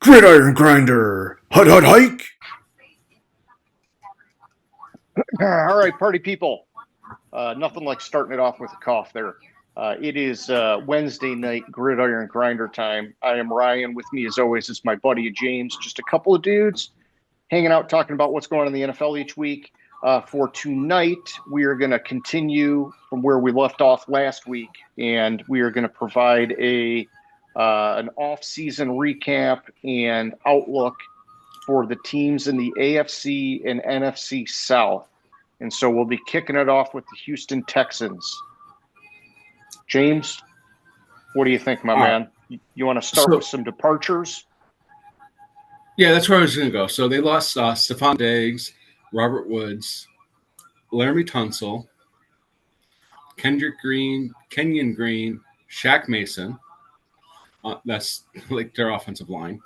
Gridiron Grinder, hut hut hike. All right, party people. Nothing like starting it off with a cough there. It is Wednesday night Gridiron Grinder time. I am Ryan. With me, as always, is my buddy James. Just a couple of dudes hanging out, talking about what's going on in the NFL each week. For tonight, we are going to continue from where we left off last week, and we are going to provide an off-season recap and outlook for the teams in the AFC and NFC South. And so we'll be kicking it off with the Houston Texans. James, what do you think, my man? You want to start with some departures? Yeah, that's where I was going to go. So they lost Stephon Diggs, Robert Woods, Laramie Tunsil, Kenyon Green, Shaq Mason. That's like their offensive line,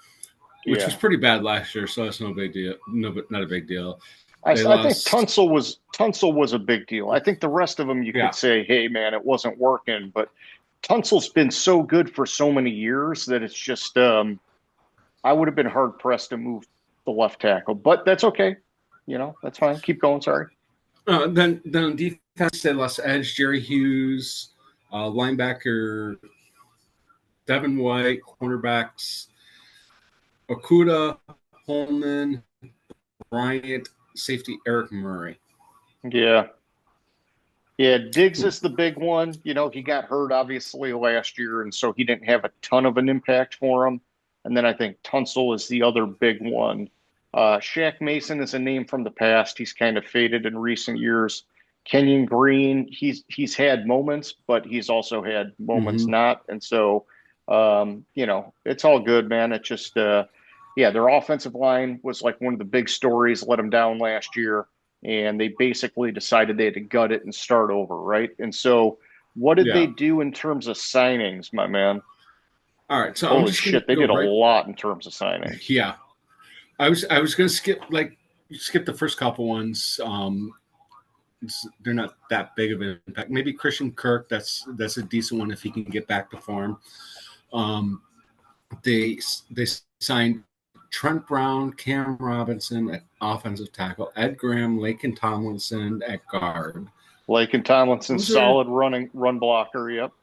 which was pretty bad last year, so that's no big deal. No, but not a big deal. I think Tunsil was a big deal. I think the rest of them you could say, hey, man, it wasn't working. But Tunsil's been so good for so many years that it's just I would have been hard-pressed to move the left tackle. But that's okay. You know, that's fine. Keep going. Sorry. Then on defense, they lost edge, Jerry Hughes, linebacker Devin White, cornerbacks Okuda, Holman, Bryant, safety Eric Murray. Yeah, Diggs is the big one. You know, he got hurt obviously last year, and so he didn't have a ton of an impact for him. And then I think Tunsil is the other big one. Shaq Mason is a name from the past. He's kind of faded in recent years. Kenyon Green, he's had moments, but he's also had moments not. And so, you know, it's all good, man. It just, their offensive line was like one of the big stories, let them down last year. And they basically decided they had to gut it and start over, right? And so what did they do in terms of signings, my man? All right. So holy shit, they did a lot in terms of signings. Yeah. I was going to skip the first couple ones. They're not that big of an impact. Maybe Christian Kirk, that's a decent one if he can get back to form. They signed Trent Brown, Cam Robinson at offensive tackle, Ed Graham, Laken Tomlinson at guard. Laken Tomlinson, solid run blocker. Yep.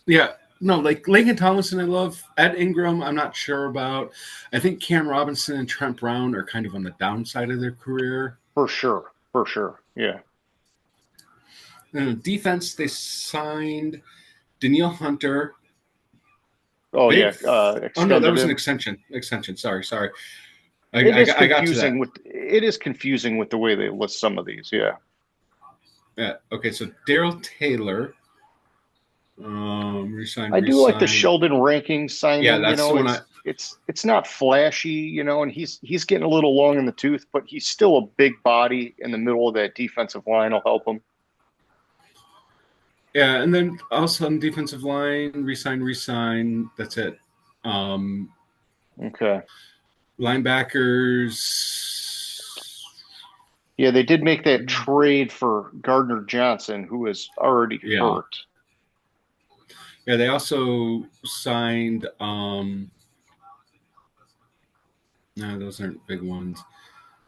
Yeah. No, like Laken Tomlinson, I love. Ed Ingram, I'm not sure about. I think Cam Robinson and Trent Brown are kind of on the downside of their career. For sure. Yeah. And defense, they signed Danielle Hunter. Oh, yeah. No, that was an extension. Sorry. It is confusing with the way they list some of these. Yeah. Yeah. Okay. So Daryl Taylor. I do like the Sheldon Rankings signing. Yeah, that's the one. It's not flashy, you know, and he's getting a little long in the tooth, but he's still a big body in the middle of that defensive line. Will help him. Yeah, and then also on defensive line, resign. That's it. Okay. Linebackers. Yeah, they did make that trade for Gardner Johnson, who is already hurt. Yeah, they also signed. No, those aren't big ones.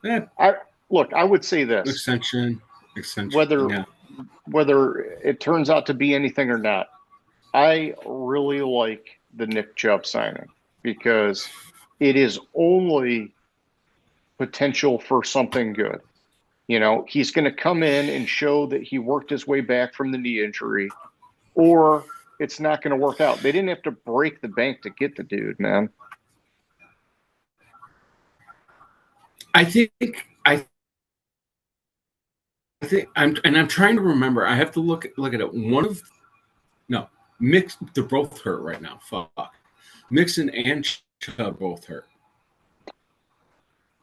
I would say this extension. Whether it turns out to be anything or not, I really like the Nick Chubb signing because it is only potential for something good. You know, he's going to come in and show that he worked his way back from the knee injury, or it's not going to work out. They didn't have to break the bank to get the dude, man. I'm trying to remember. I have to look at it. Mix. They're both hurt right now. Fuck. Mixon and Chubb both hurt.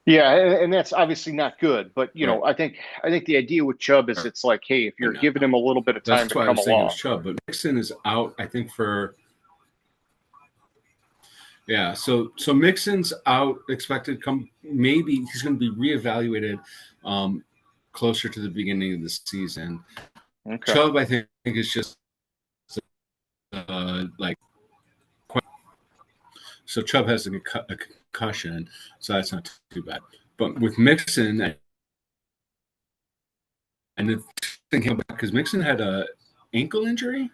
Yeah, and that's obviously not good. But you know, I think the idea with Chubb is it's like, hey, if you're giving him a little bit of time to come along. Chubb, but Mixon is out. I think for. Yeah, so Mixon's out. Expected to come. Maybe he's going to be reevaluated closer to the beginning of the season. Okay. Chubb, I think is just So Chubb has a concussion, so that's not too bad. But with Mixon, and the thing came back because Mixon had a ankle injury.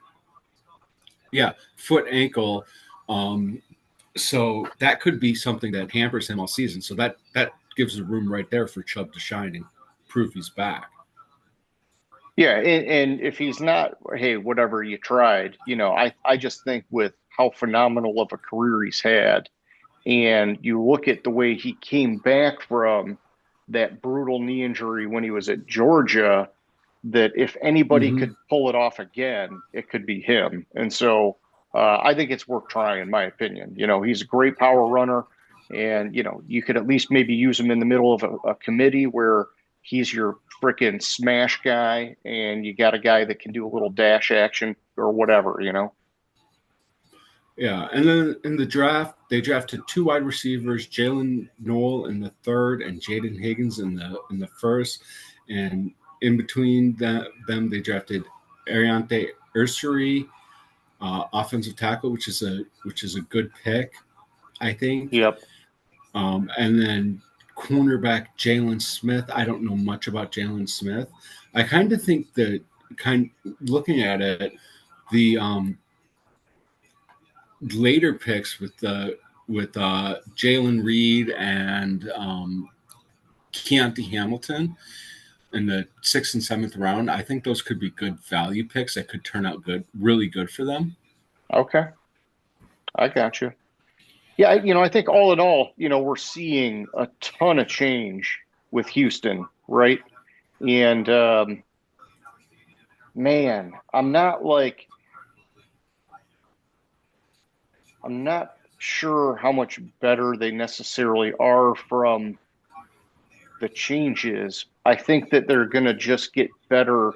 Yeah, foot, ankle. So that could be something that hampers him all season. So that gives the room right there for Chubb to shine and prove he's back. Yeah, and if he's not, hey, whatever, you tried. I just think with how phenomenal of a career he's had, and you look at the way he came back from that brutal knee injury when he was at Georgia, that if anybody could pull it off again, it could be him. And so I think it's worth trying, in my opinion. He's a great power runner, and, you could at least maybe use him in the middle of a committee where he's your freaking smash guy, and you got a guy that can do a little dash action or whatever. Yeah, and then in the draft, they drafted 2 wide receivers, Jalen Noel in the 3rd and Jaden Higgins in the 1st. And in between them, they drafted Ariante Ursary, offensive tackle, which is a good pick, I think. Yep. And then cornerback Jalen Smith. I don't know much about Jalen Smith. I kind of think that looking at it, the later picks with Jalen Reed and Keontae Hamilton in the 6th and 7th round, I think those could be good value picks that could turn out really good for them. Okay, I got you. Yeah, I think all in all, we're seeing a ton of change with Houston, right? And man, I'm not sure how much better they necessarily are from the changes. I think that they're going to just get better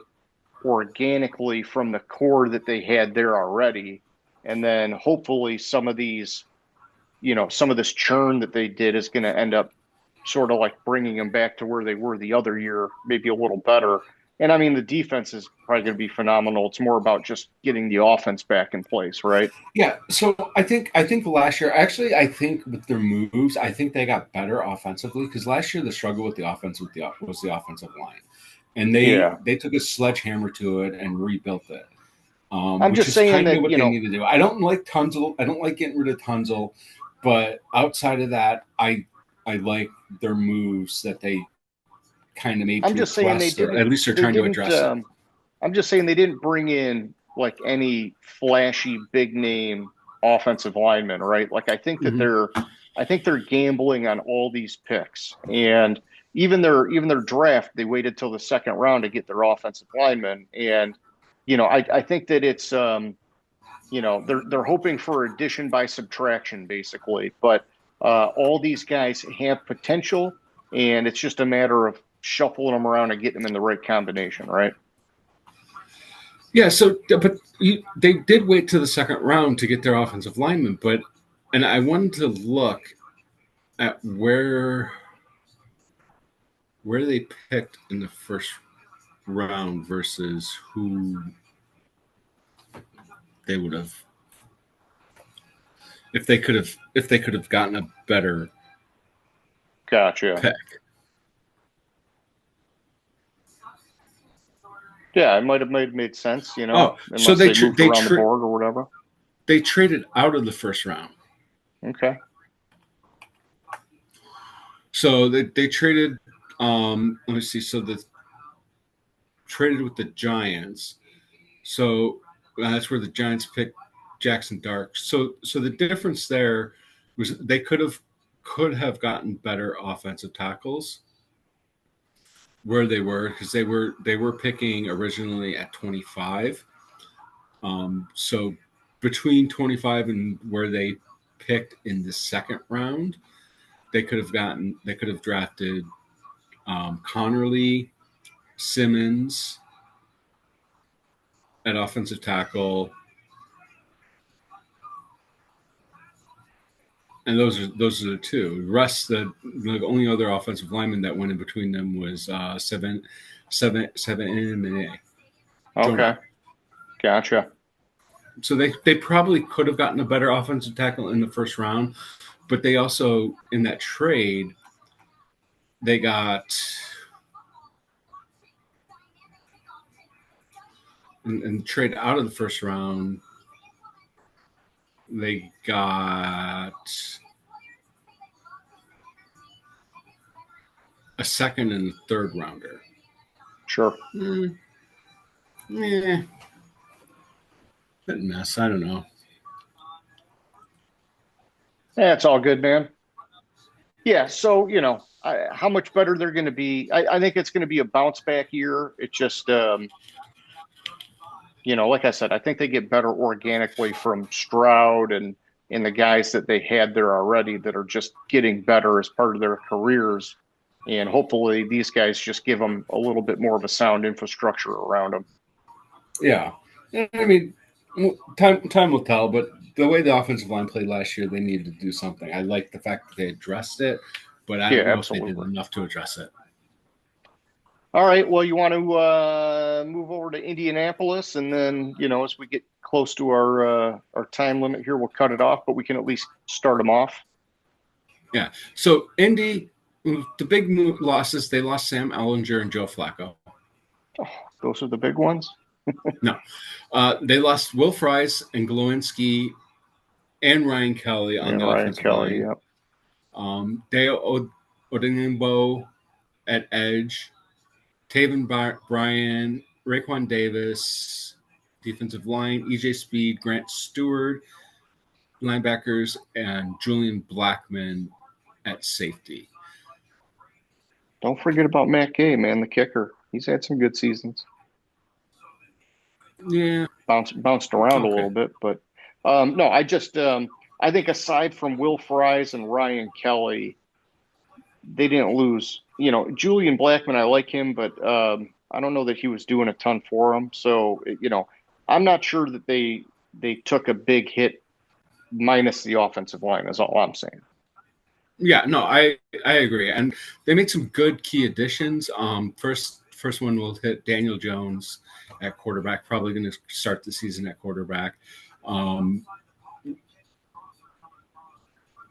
organically from the core that they had there already. And then hopefully some of these, some of this churn that they did is going to end up sort of like bringing them back to where they were the other year, maybe a little better. And I mean, the defense is probably going to be phenomenal. It's more about just getting the offense back in place, right? Yeah. So I think last year, actually, I think with their moves, I think they got better offensively because last year the struggle with the offense was the offensive line, and they took a sledgehammer to it and rebuilt it. I'm just saying that what they need to do. I don't like Tunzel. I don't like getting rid of Tunzel, but outside of that, I like their moves that they kind of made. I'm just saying they didn't. At least they're trying to address it. I'm just saying they didn't bring in like any flashy big name offensive linemen, right? Like I think that they're gambling on all these picks, and even their draft, they waited till the 2nd round to get their offensive linemen. And I think that it's they're hoping for addition by subtraction basically, but all these guys have potential, and it's just a matter of shuffling them around and getting them in the right combination, right? Yeah, but they did wait to the 2nd round to get their offensive lineman, and I wanted to look at where they picked in the 1st round versus who they would have if they could have gotten a better pick. Yeah, it might have made sense, so they moved around the board or whatever. They traded out of the 1st round. Okay. So they traded. Let me see. So they traded with the Giants. So that's where the Giants picked Jackson Dark. So the difference there was they could have gotten better offensive tackles where they were, because they were picking originally at 25. So between 25 and where they picked in the 2nd round, they could have drafted Connerly, Simmons at offensive tackle, and those are the 2. The rest, the only other offensive lineman that went in between them was seven and A. Okay, gotcha. So they probably could have gotten a better offensive tackle in the 1st round, But they also, in that trade, they got and trade out of the first round. They got a second and a third rounder. Sure. Bit mess. I don't know. Yeah, it's all good, man. Yeah, so how much better they're going to be. I think it's going to be a bounce back year. It just, like I said, I think they get better organically from Stroud and the guys that they had there already that are just getting better as part of their careers. And hopefully these guys just give them a little bit more of a sound infrastructure around them. Yeah. I mean, time will tell, but the way the offensive line played last year, they needed to do something. I like the fact that they addressed it, but I don't know if they did enough to address it. All right. Well, you want to move over to Indianapolis, and then as we get close to our time limit here, we'll cut it off. But we can at least start them off. Yeah. So Indy, the big losses, they lost Sam Ellinger and Joe Flacco. Oh, those are the big ones. No, they lost Will Fries and Glowinski and Ryan Kelly on the offensive line. Yep. Dale Odinimbo at edge. Taven Bryan, Raekwon Davis, defensive line, EJ Speed, Grant Stewart, linebackers, and Julian Blackman at safety. Don't forget about Matt Gay, man, the kicker. He's had some good seasons. Yeah. Bounced around a little bit, but no, I just I think aside from Will Fries and Ryan Kelly, they didn't lose. Julian Blackman, I like him, but I don't know that he was doing a ton for them. So, I'm not sure that they took a big hit minus the offensive line is all I'm saying. Yeah, no, I agree. And they made some good key additions. First one will hit Daniel Jones at quarterback, probably going to start the season at quarterback.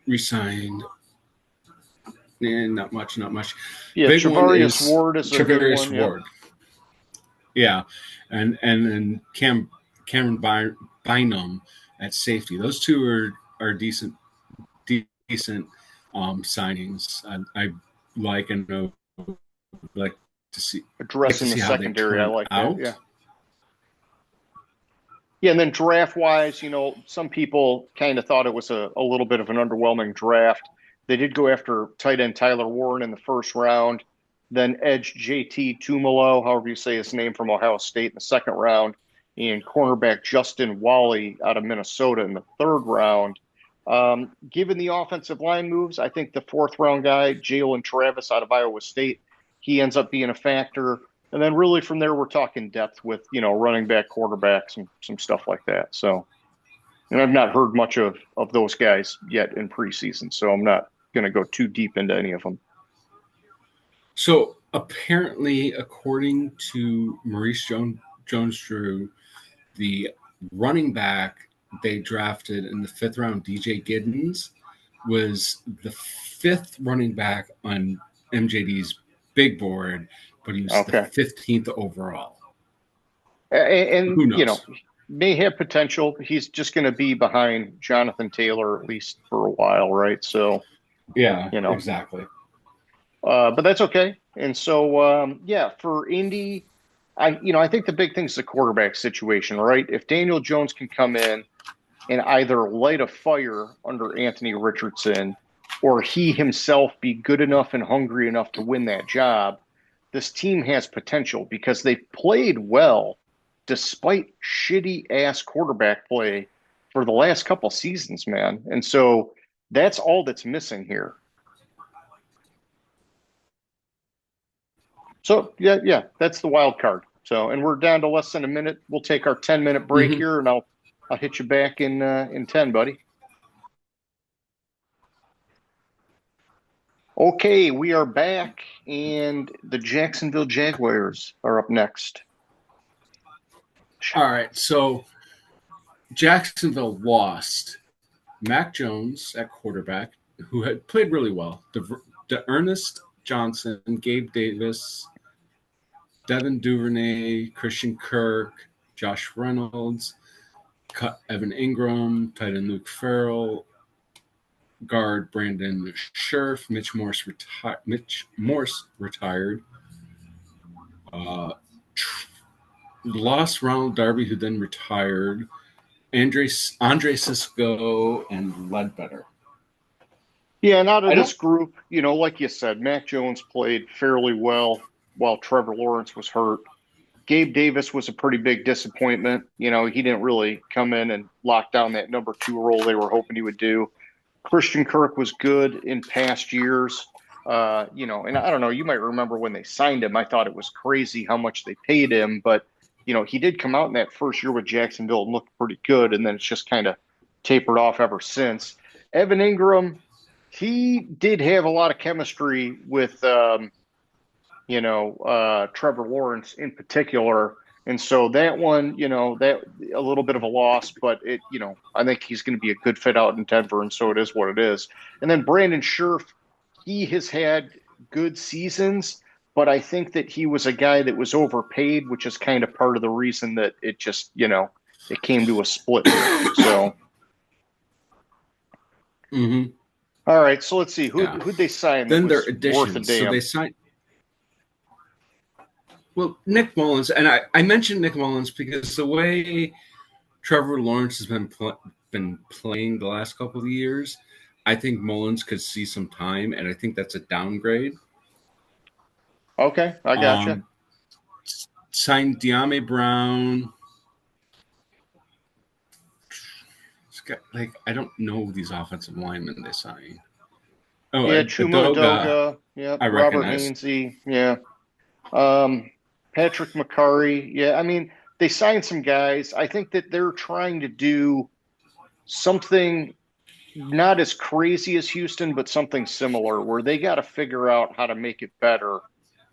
Resigned. Not much. Yeah, big Travarius Ward is a good one. Ward. Yeah, and then Cameron Bynum at safety. Those two are decent signings. I like and like to see addressing the secondary. I like that. Yeah. Yeah, and then draft-wise, some people kind of thought it was a little bit of an underwhelming draft. They did go after tight end Tyler Warren in the first round, then edge JT Tumalo, however you say his name, from Ohio State in the second round, and cornerback Justin Wally out of Minnesota in the third round. Given the offensive line moves, I think the fourth-round guy, Jalen Travis out of Iowa State, he ends up being a factor. And then really from there, we're talking depth with, running back, quarterbacks, and some stuff like that. So, and I've not heard much of those guys yet in preseason, so I'm not going to go too deep into any of them. So apparently, according to Maurice Jones-Drew, the running back they drafted in the fifth round, DJ Giddens, was the fifth running back on MJD's big board, but he was the 15th overall. And who knows? May have potential. He's just going to be behind Jonathan Taylor at least for a while, right? So, yeah, exactly. But that's okay. And so, for Indy, I think the big thing is the quarterback situation, right? If Daniel Jones can come in and either light a fire under Anthony Richardson, or he himself be good enough and hungry enough to win that job, this team has potential because they played well despite shitty-ass quarterback play for the last couple seasons, man. And so that's all that's missing here. So, yeah, that's the wild card. So, and we're down to less than a minute. We'll take our 10-minute break here, and I'll hit you back in 10, buddy. Okay, we are back, and the Jacksonville Jaguars are up next. All right, so Jacksonville lost Mac Jones at quarterback, who had played really well. Ernest Johnson, Gabe Davis, Devin Duvernay, Christian Kirk, Josh Reynolds, Evan Ingram, tight end Luke Farrell, guard Brandon Scherf, Mitch Morse retired. Lost Ronald Darby, who then retired. Andre Sisco and Ledbetter. Yeah, and out of this group, like you said, Mac Jones played fairly well while Trevor Lawrence was hurt. Gabe Davis was a pretty big disappointment. He didn't really come in and lock down that number 2 role they were hoping he would do. Christian Kirk was good in past years. And I don't know, you might remember when they signed him, I thought it was crazy how much they paid him, but he did come out in that first year with Jacksonville and looked pretty good, and then it's just kind of tapered off ever since. Evan Ingram, he did have a lot of chemistry with, Trevor Lawrence in particular. And so that one, that a little bit of a loss, but I think he's going to be a good fit out in Denver. And so it is what it is. And then Brandon Scherf, he has had good seasons, but I think that he was a guy that was overpaid, which is kind of part of the reason that it just, it came to a split. So. Mm-hmm. All right, so let's see who'd they sign. Then their additions. So they signed. Well, Nick Mullins, and I mentioned Nick Mullins because the way Trevor Lawrence has been playing the last couple of years, I think Mullins could see some time, and I think that's a downgrade. Okay, I gotcha. Signed De'Ami Brown. I don't know these offensive linemen they signed. Oh, yeah, Chuma Adoga. Yeah, Robert Hainsey. Yeah. Patrick McCurry. Yeah, I mean, they signed some guys. I think that they're trying to do something not as crazy as Houston, but something similar where they got to figure out how to make it better.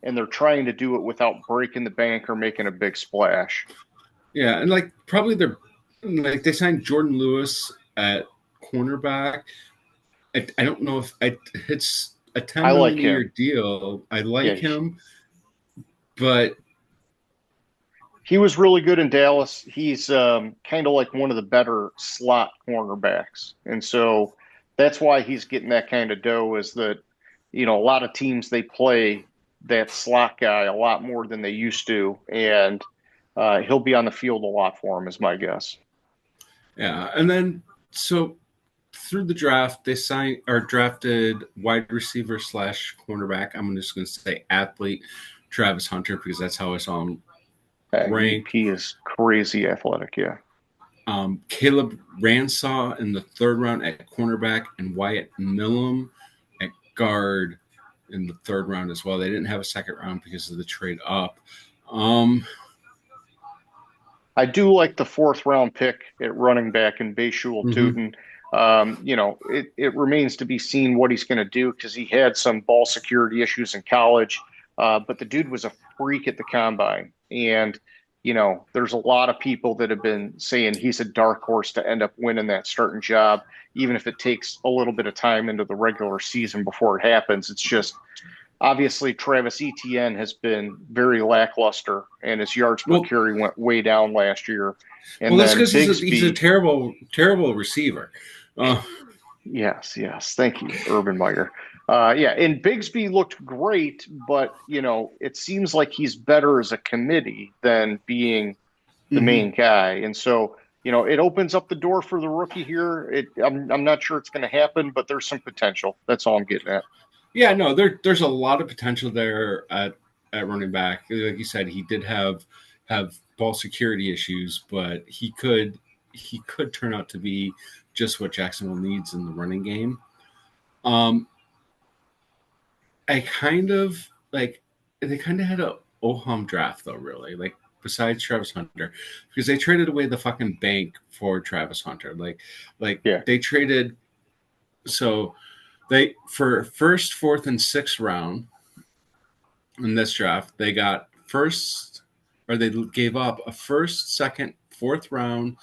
And they're trying to do it without breaking the bank or making a big splash. Yeah, and probably they signed Jordan Lewis at cornerback. I don't know if it's a $10 million deal. I like him, but he was really good in Dallas. He's kind of like one of the better slot cornerbacks, and so that's why he's getting that kind of dough. Is that a lot of teams they play that slot guy a lot more than they used to, and he'll be on the field a lot for him, is my guess. Yeah, and then so through the draft, they drafted wide receiver / cornerback. I'm just going to say athlete Travis Hunter because that's how I saw him ranked. He is crazy athletic, yeah. Caleb Ransaw in the 3rd round at cornerback and Wyatt Millum at guard in the 3rd round as well. They didn't have a 2nd round because of the trade up. I do like the 4th round pick at running back in Bayshul Tootin. It remains to be seen what he's going to do because he had some ball security issues in college, but the dude was a freak at the combine. And, there's a lot of people that have been saying he's a dark horse to end up winning that starting job, even if it takes a little bit of time into the regular season before it happens. It's just obviously Travis Etienne has been very lackluster and his yards per carry went way down last year. And that's because he's a terrible, terrible receiver. Yes. Thank you, Urban Meyer. And Bigsby looked great, but, it seems like he's better as a committee than being the main guy. And so, it opens up the door for the rookie here. I'm not sure it's going to happen, but there's some potential. That's all I'm getting at. Yeah, no, there's a lot of potential there at running back. Like you said, he did have ball security issues, but he could turn out to be just what Jacksonville needs in the running game. They kind of had a Oham draft though, really, besides Travis Hunter, because they traded away the fucking bank for Travis Hunter. They traded they for 1st, 4th, and 6th round in this draft, they gave up a 1st, 2nd, 4th round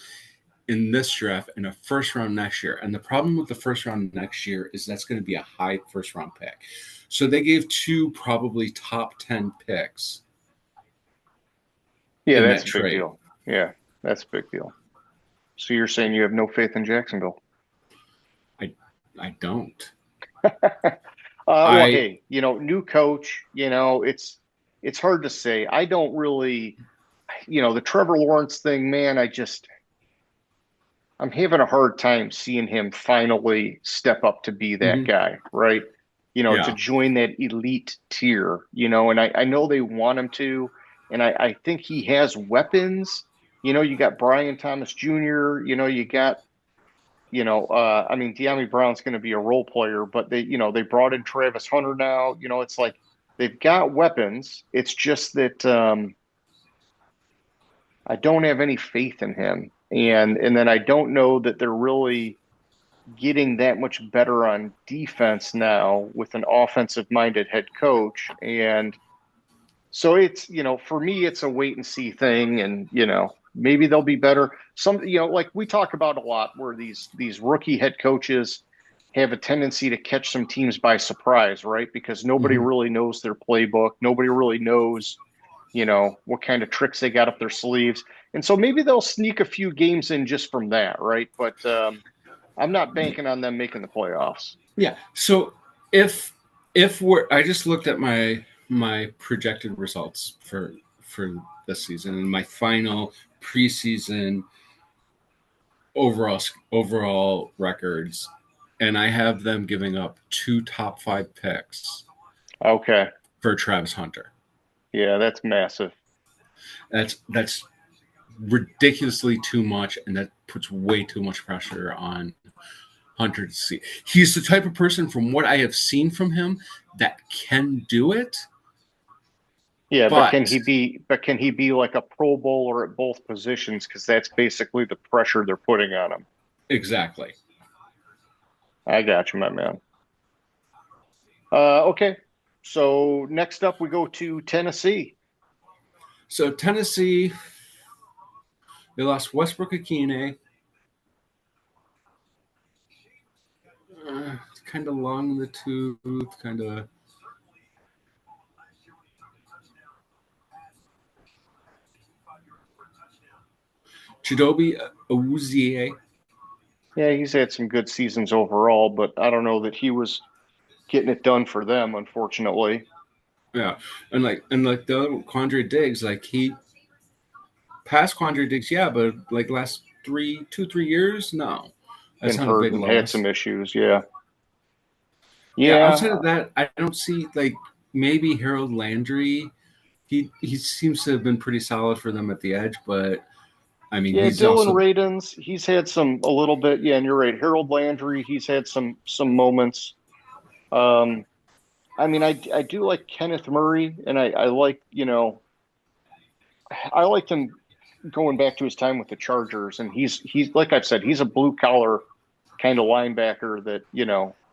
in this draft and a first round next year. And the problem with the first round next year is that's going to be a high first round pick. So they gave 2 probably top 10 picks. Yeah, that's a big deal. Yeah, that's a big deal. So you're saying you have no faith in Jacksonville? I don't. Well, hey, new coach, it's hard to say. I don't really, the Trevor Lawrence thing, man, I'm having a hard time seeing him finally step up to be that guy, right? To join that elite tier, and I know they want him to, and I think he has weapons. You got Brian Thomas Jr., you got, De'Ami Brown's going to be a role player, but they brought in Travis Hunter now. It's like they've got weapons. It's just that I don't have any faith in him. And then I don't know that they're really getting that much better on defense now with an offensive-minded head coach. And so it's, for me, it's a wait and see thing. And, maybe they'll be better. Like we talk about a lot where these rookie head coaches have a tendency to catch some teams by surprise, right? Because nobody really knows their playbook. Nobody really knows, what kind of tricks they got up their sleeves. And so maybe they'll sneak a few games in just from that, right? But I'm not banking on them making the playoffs. Yeah. So if I just looked at my projected results for this season and my final preseason overall records, and I have them giving up 2 top 5 picks. Okay. For Travis Hunter. Yeah, that's massive. That's ridiculously too much, and that puts way too much pressure on Hunter to see. He's the type of person, from what I have seen from him, that can do it. Yeah, but can he be like a Pro Bowler at both positions? Because that's basically the pressure they're putting on him. Exactly. I got you, my man. Okay, so next up we go to Tennessee. So Tennessee, they lost Westbrook-Akine. It's kind of long in the tooth, kind of. Chidobe Awuzie. Yeah, he's had some good seasons overall, but I don't know that he was getting it done for them, unfortunately. Yeah, and like the other Quandre Diggs, like he passed Quandre Diggs, yeah, but like last 3 years, no, that's not a big loss. Had some issues, yeah. Outside of that, I don't see, like, maybe Harold Landry. He seems to have been pretty solid for them at the edge, but I mean, he's Dylan Radins, he's had a little bit. Yeah, and you're right. Harold Landry, he's had some moments. I do like Kenneth Murray, and I like, I liked him going back to his time with the Chargers, and he's like I've said, he's a blue collar kind of linebacker that,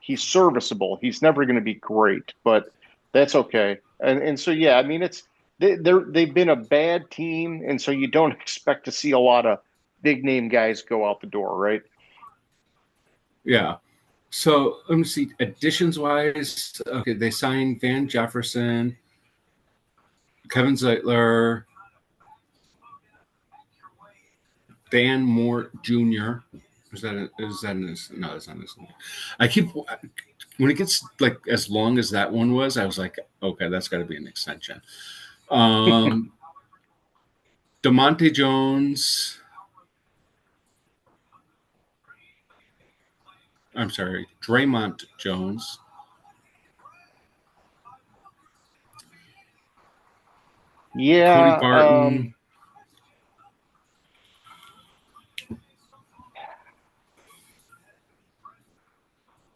he's serviceable. He's never going to be great, but that's okay. And so, yeah, I mean, they've been a bad team, and so you don't expect to see a lot of big name guys go out the door, right? Yeah. So let me see. Additions wise, okay, they signed Van Jefferson, Kevin Zeitler, Dan Moore Jr. Is that no, that's not his name. I keep, when it gets like as long as that one was, I was like, okay, that's got to be an extension. DeMonte Jones. I'm sorry, Draymond Jones. Yeah. Cody Barton.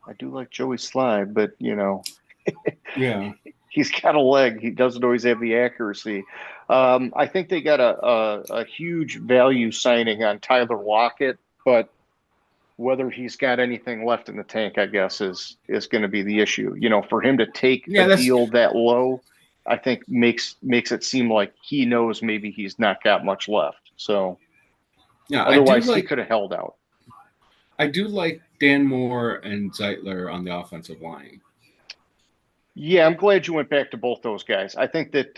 I do like Joey Sly, but yeah, he's got a leg. He doesn't always have the accuracy. I think they got a huge value signing on Tyler Lockett, but whether he's got anything left in the tank, I guess, is going to be the issue. For him to take a deal that low, I think makes it seem like he knows maybe he's not got much left. So, Yeah, Otherwise, he could have held out. I do like Dan Moore and Zeitler on the offensive line. Yeah, I'm glad you went back to both those guys. I think that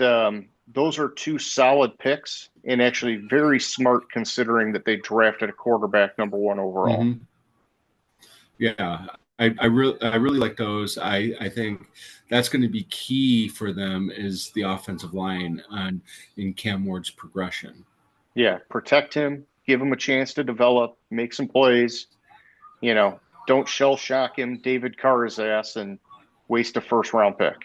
those are two solid picks and actually very smart considering that they drafted a quarterback number 1 overall. Mm-hmm. Yeah, I really like those. I think that's going to be key for them is the offensive line in Cam Ward's progression. Yeah, protect him, give him a chance to develop, make some plays. Don't shell shock him, David Carr's ass, and waste a first-round pick.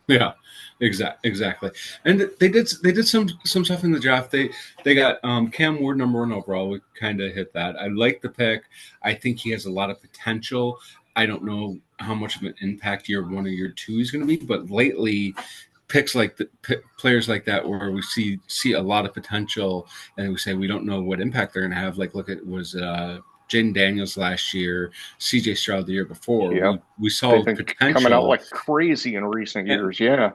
Yeah, exactly. And they did some stuff in the draft. They got Cam Ward number 1 overall. We kind of hit that. I like the pick. I think he has a lot of potential. I don't know how much of an impact year 1 or year 2 is going to be, but lately picks like players like that where we see a lot of potential and we say we don't know what impact they're going to have. Like look at Jaden Daniels last year, CJ Stroud the year before. Yep. We saw potential coming out like crazy in recent years. Yeah.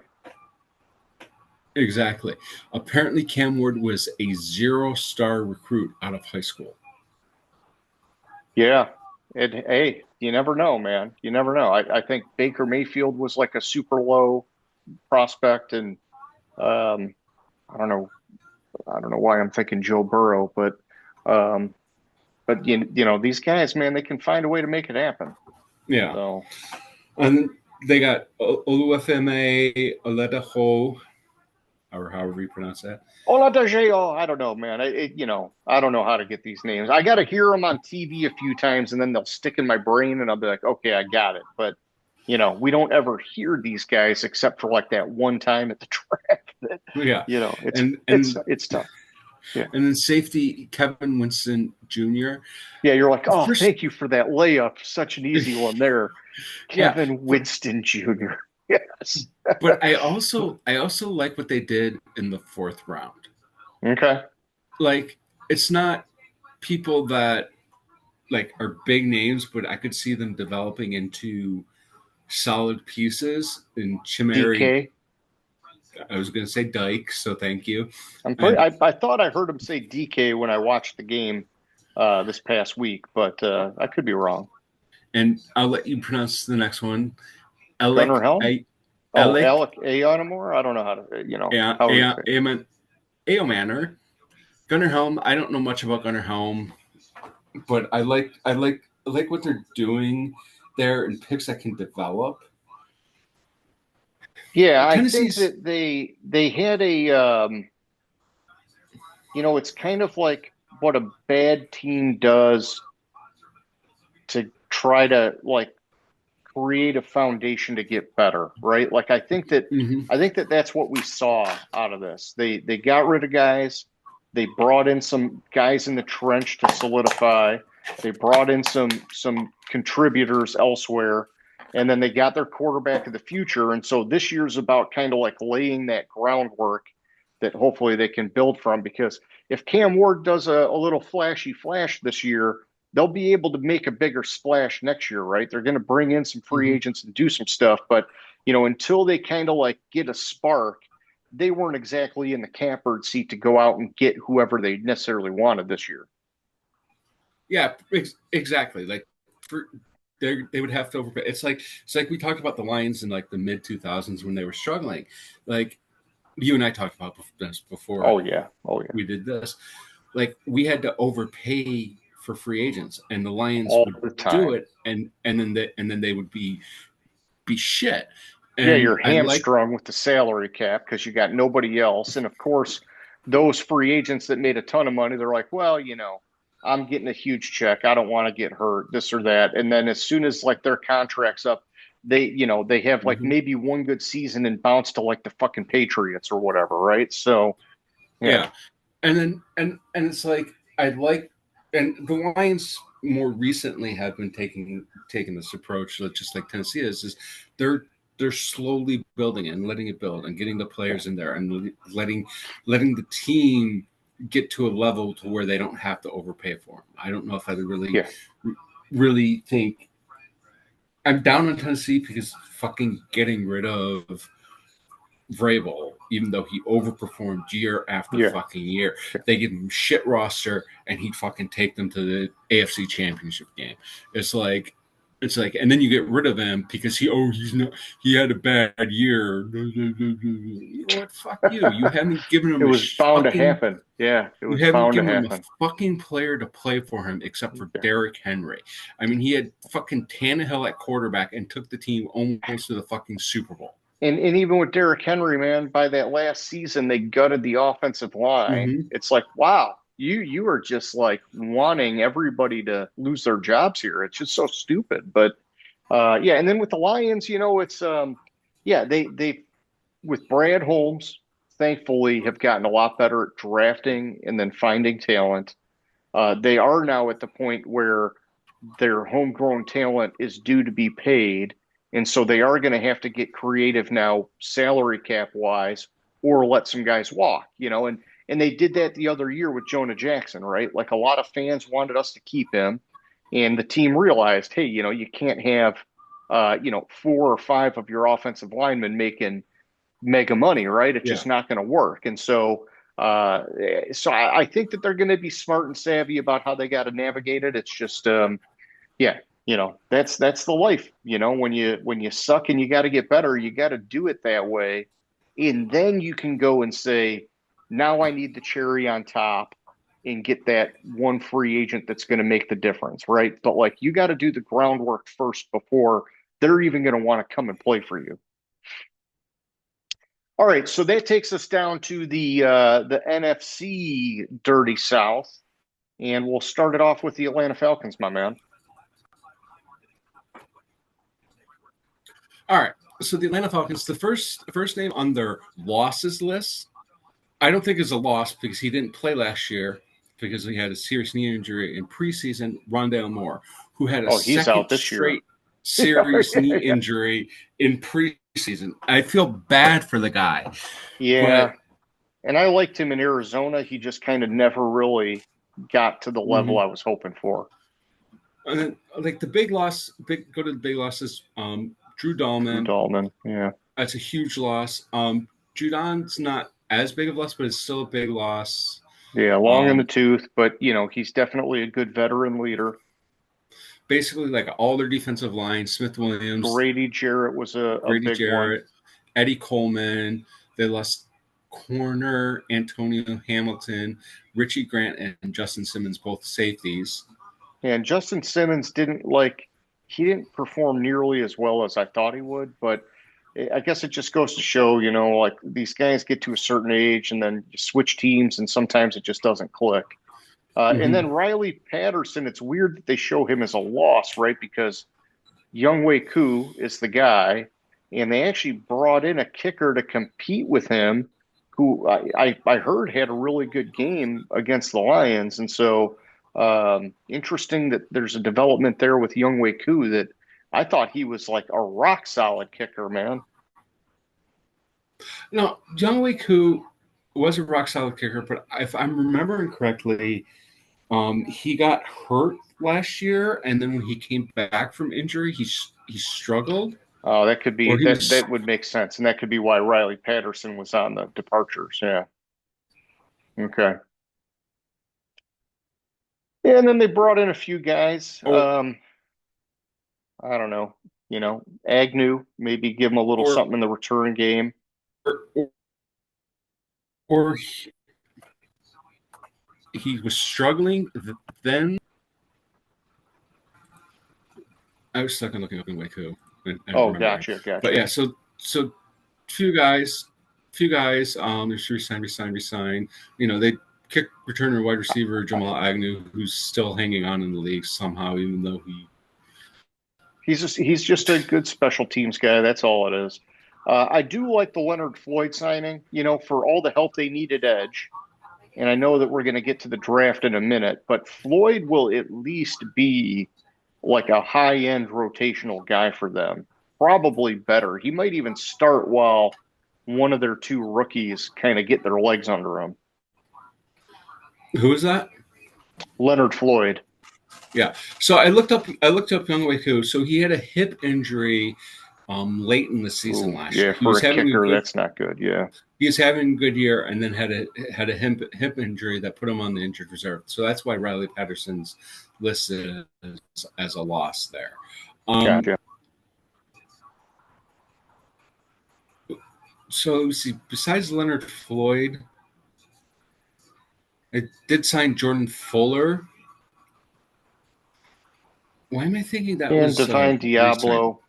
Exactly. Apparently, Cam Ward was a 0-star recruit out of high school. Yeah. Hey, you never know, man. You never know. I think Baker Mayfield was like a super low prospect, and I don't know why I'm thinking Joe Burrow, but these guys, man, they can find a way to make it happen. Yeah. So, and they got Oluwafemi Oledejo, or however you pronounce that. Oladejo, I don't know, man. I don't know how to get these names. I got to hear them on TV a few times, and then they'll stick in my brain, and I'll be like, okay, I got it. But we don't ever hear these guys except for like that one time at the track. It's tough. Yeah. And then safety Kevin Winston Jr. Yeah, you're like, thank you for that layup. Such an easy one there, Kevin Winston Jr. Yes. But I also like what they did in the 4th round. Okay. Like it's not people that like are big names, but I could see them developing into solid pieces in Chimeri. DK. I was going to say Dyke, so thank you. I thought I heard him say DK when I watched the game this past week, but I could be wrong. And I'll let you pronounce the next one. Gunnar Helm? Alec Aonamore? I don't know how to, Aomanor. Gunnar Helm. I don't know much about Gunnar Helm, but I like what they're doing there and picks that can develop. Yeah, I think that they had a it's kind of like what a bad team does to try to like create a foundation to get better, right? Like I think that that's what we saw out of this. They got rid of guys, they brought in some guys in the trench to solidify, they brought in some contributors elsewhere, and then they got their quarterback of the future. And so this year's about kind of like laying that groundwork that hopefully they can build from, because if Cam Ward does a little flash this year, they'll be able to make a bigger splash next year, right? They're going to bring in some free agents and do some stuff. But, until they kind of like get a spark, they weren't exactly in the catbird seat to go out and get whoever they necessarily wanted this year. Yeah, exactly. Like they would have to overpay. It's like we talked about the Lions in like the mid 2000s when they were struggling. Like you and I talked about this before. Oh yeah. We did this. Like we had to overpay for free agents, and the Lions would do it, and then they would be shit. And yeah, you're hamstrung with the salary cap because you got nobody else, and of course, those free agents that made a ton of money, they're like, well, I'm getting a huge check. I don't want to get hurt, this or that. And then as soon as like their contract's up, they have like maybe one good season and bounce to like the fucking Patriots or whatever, right? So yeah. And then and it's like and the Lions more recently have been taking this approach, just like Tennessee is they're slowly building it and letting it build and getting the players in there and letting the team get to a level to where they don't have to overpay for them. I don't know if I really think I'm down on Tennessee because fucking getting rid of Vrabel even though he overperformed year after fucking year. They give him shit roster, and he'd fucking take them to the AFC Championship game. It's like, and then you get rid of him because he had a bad year. You know what? Fuck you. You haven't given him. It was bound to happen. Yeah, it was bound to happen. You haven't given him a fucking player to play for him except for Derrick Henry. I mean, he had fucking Tannehill at quarterback and took the team almost to the fucking Super Bowl. And even with Derrick Henry, man, by that last season, they gutted the offensive line. Mm-hmm. It's like, wow. You are just like wanting everybody to lose their jobs here. It's just so stupid. But and then with the Lions, it's they with Brad Holmes, thankfully have gotten a lot better at drafting and then finding talent. They are now at the point where their homegrown talent is due to be paid, and so they are going to have to get creative now, salary cap wise, or let some guys walk. And they did that the other year with Jonah Jackson, right? Like a lot of fans wanted us to keep him, and the team realized, hey, you can't have, 4 or 5 of your offensive linemen making mega money, right? It's just not going to work. And so I think that they're going to be smart and savvy about how they got to navigate it. It's just, that's the life. When you suck and you got to get better, you got to do it that way, and then you can go and say, now I need the cherry on top and get that one free agent that's going to make the difference, right? But like you got to do the groundwork first before they're even going to want to come and play for you. All right, so that takes us down to the NFC Dirty South, and we'll start it off with the Atlanta Falcons, my man. All right, so the Atlanta Falcons, the first name on their losses list, I don't think is a loss because he didn't play last year because he had a serious knee injury in preseason. Rondale Moore, who had a second straight serious knee injury in preseason. I feel bad for the guy. Yeah, and I liked him in Arizona. He just kind of never really got to the level I was hoping for. And then, like the big losses, Drew Dahlman. Yeah. That's a huge loss. Judon's not as big of a loss, but it's still a big loss. Yeah, long in the tooth, but he's definitely a good veteran leader. Basically, like all their defensive line, Smith Williams, Grady Jarrett was a big one. Eddie Coleman. They lost corner Antonio Hamilton, Richie Grant, and Justin Simmons, both safeties. Yeah, and Justin Simmons didn't perform nearly as well as I thought he would, but I guess it just goes to show, like these guys get to a certain age and then you switch teams and sometimes it just doesn't click. And then Riley Patterson, it's weird that they show him as a loss, right? Because Younghoe Koo is the guy, and they actually brought in a kicker to compete with him who I heard had a really good game against the Lions. And so interesting that there's a development there with Younghoe Koo that I thought he was like a rock solid kicker, man. No, Younghoe Koo was a rock solid kicker, but if I'm remembering correctly, he got hurt last year, and then when he came back from injury, he struggled. Oh, that could be that would make sense, and that could be why Riley Patterson was on the departures. Yeah. Okay. Yeah, and then they brought in a few guys. I don't know, Agnew, maybe give him a little something in the return game. Or he was struggling then. I was stuck on looking up in Waco. Gotcha. But yeah, so few guys, there's resign. They kick returner wide receiver Jamal Agnew, who's still hanging on in the league somehow, even though he's just a good special teams guy. That's all it is. I do like the Leonard Floyd signing, for all the help they needed edge. And I know that we're going to get to the draft in a minute, but Floyd will at least be like a high-end rotational guy for them. Probably better. He might even start while one of their 2 rookies kind of get their legs under him. Who is that? Leonard Floyd. Yeah. So I looked up Younghoe Koo. So he had a hip injury late in the season last yeah, year. for a kicker, that's not good. Yeah, he was having a good year, and then had a hip injury that put him on the injured reserve. So that's why Riley Patterson's listed as a loss there. Gotcha. So see, besides Leonard Floyd, it did sign Jordan Fuller. Why am I thinking that And was Divine Diablo?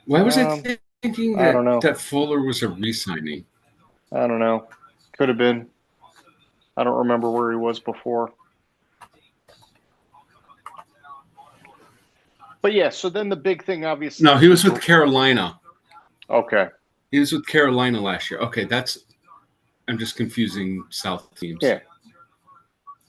Why was I thinking I don't know. that Fuller was a re-signing? I don't know. Could have been. I don't remember where he was before. But yeah, so then the big thing, obviously. No, he was with Carolina. Okay. He was with Carolina last year. Okay, I'm just confusing South teams. Yeah.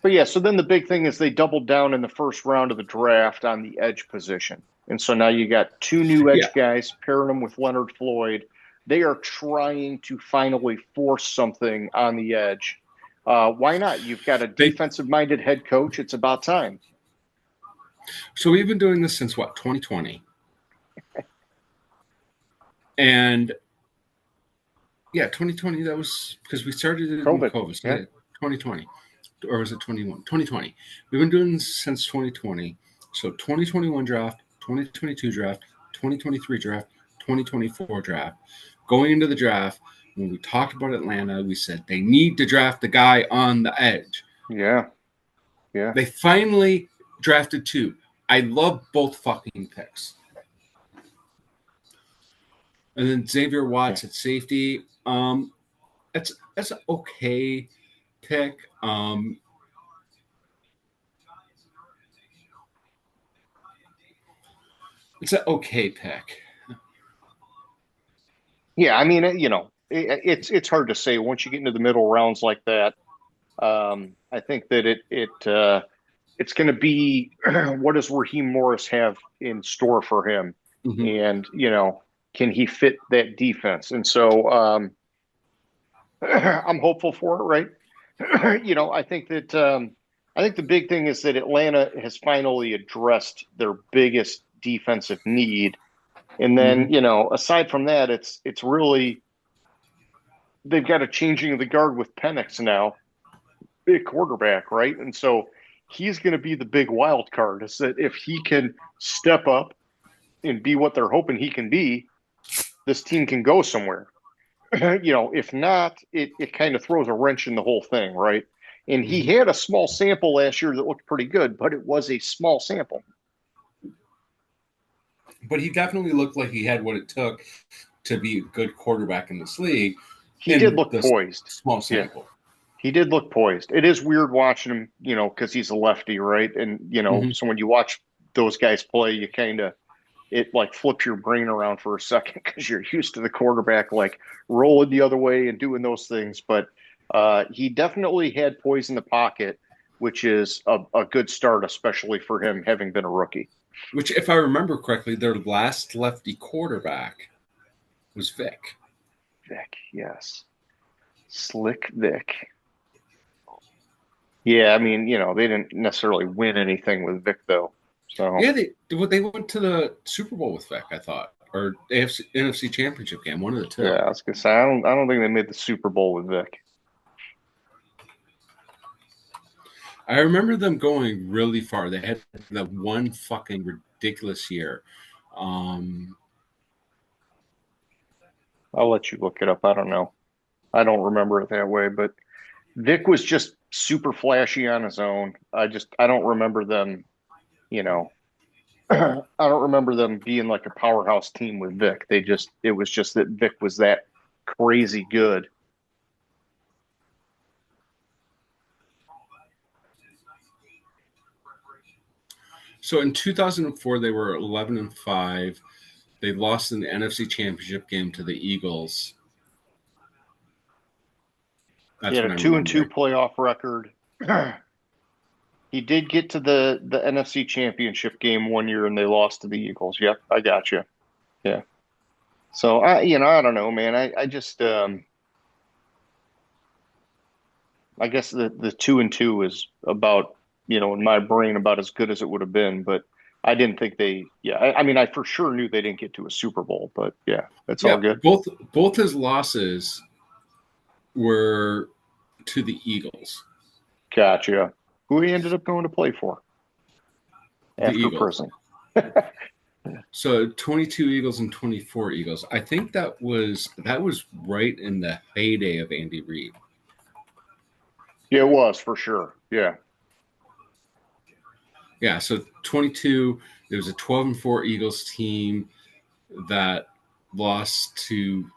But yeah, so then the big thing is they doubled down in the first round of the draft on the edge position. And so now you got two new edge guys, pairing them with Leonard Floyd. They are trying to finally force something on the edge. Why not? You've got a defensive-minded head coach. It's about time. So we've been doing this since, 2020? And, 2020, that was because we started it in COVID. So 2020. Or was it 21? 2020. We've been doing this since 2020. So 2021 draft, 2022 draft, 2023 draft, 2024 draft. Going into the draft, when we talked about Atlanta, we said they need to draft the guy on the edge. Yeah. Yeah. They finally drafted two. I love both fucking picks. And then Xavier Watts at safety. That's an okay pick. It's an okay pick. Yeah, I mean, it's hard to say once you get into the middle rounds like that. I think that it's going to be what does Raheem Morris have in store for him, and can he fit that defense? And so I'm hopeful for it, right? I think that I think the big thing is that Atlanta has finally addressed their biggest defensive need. And then, aside from that, it's really they've got a changing of the guard with Penix now, big quarterback, right? And so he's going to be the big wild card. Is that if he can step up and be what they're hoping he can be, this team can go somewhere. If not, it kind of throws a wrench in the whole thing, right? And he had a small sample last year that looked pretty good, but it was a small sample. But he definitely looked like he had what it took to be a good quarterback in this league. He did look poised. Small sample. Yeah. He did look poised. It is weird watching him, because he's a lefty, right? And, so when you watch those guys play, you it like flips your brain around for a second because you're used to the quarterback like rolling the other way and doing those things. But he definitely had poise in the pocket, which is a good start, especially for him having been a rookie. Which, if I remember correctly, their last lefty quarterback was Vic. Vic, yes. Slick Vic. Yeah, I mean, they didn't necessarily win anything with Vic, though. So yeah, they went to the Super Bowl with Vic, I thought, or AFC NFC Championship game, one of the two. Yeah, I was gonna say I don't think they made the Super Bowl with Vic. I remember them going really far. They had that one fucking ridiculous year. I'll let you look it up. I don't know. I don't remember it that way, but Vic was just super flashy on his own. I don't remember them, I don't remember them being like a powerhouse team with Vic. It was just that Vic was that crazy good. So in 2004, they were 11-5. They lost in the NFC Championship game to the Eagles. He had a 2-2 playoff record. He did get to the NFC Championship game one year, and they lost to the Eagles. Yep, I got you. Yeah. So I don't know, man. I just I guess the 2-2 is about in my brain about as good as it would have been. But I didn't think they. Yeah, I mean, I for sure knew they didn't get to a Super Bowl. But yeah, that's all Yeah, good. both his losses were to the Eagles. Gotcha. Who he ended up going to play for The after Eagles. prison. So 22 Eagles and 24 Eagles. I think that was right in the heyday of Andy Reid. Yeah, it was for sure. Yeah. Yeah, so 22, there was a 12-4 Eagles team that lost to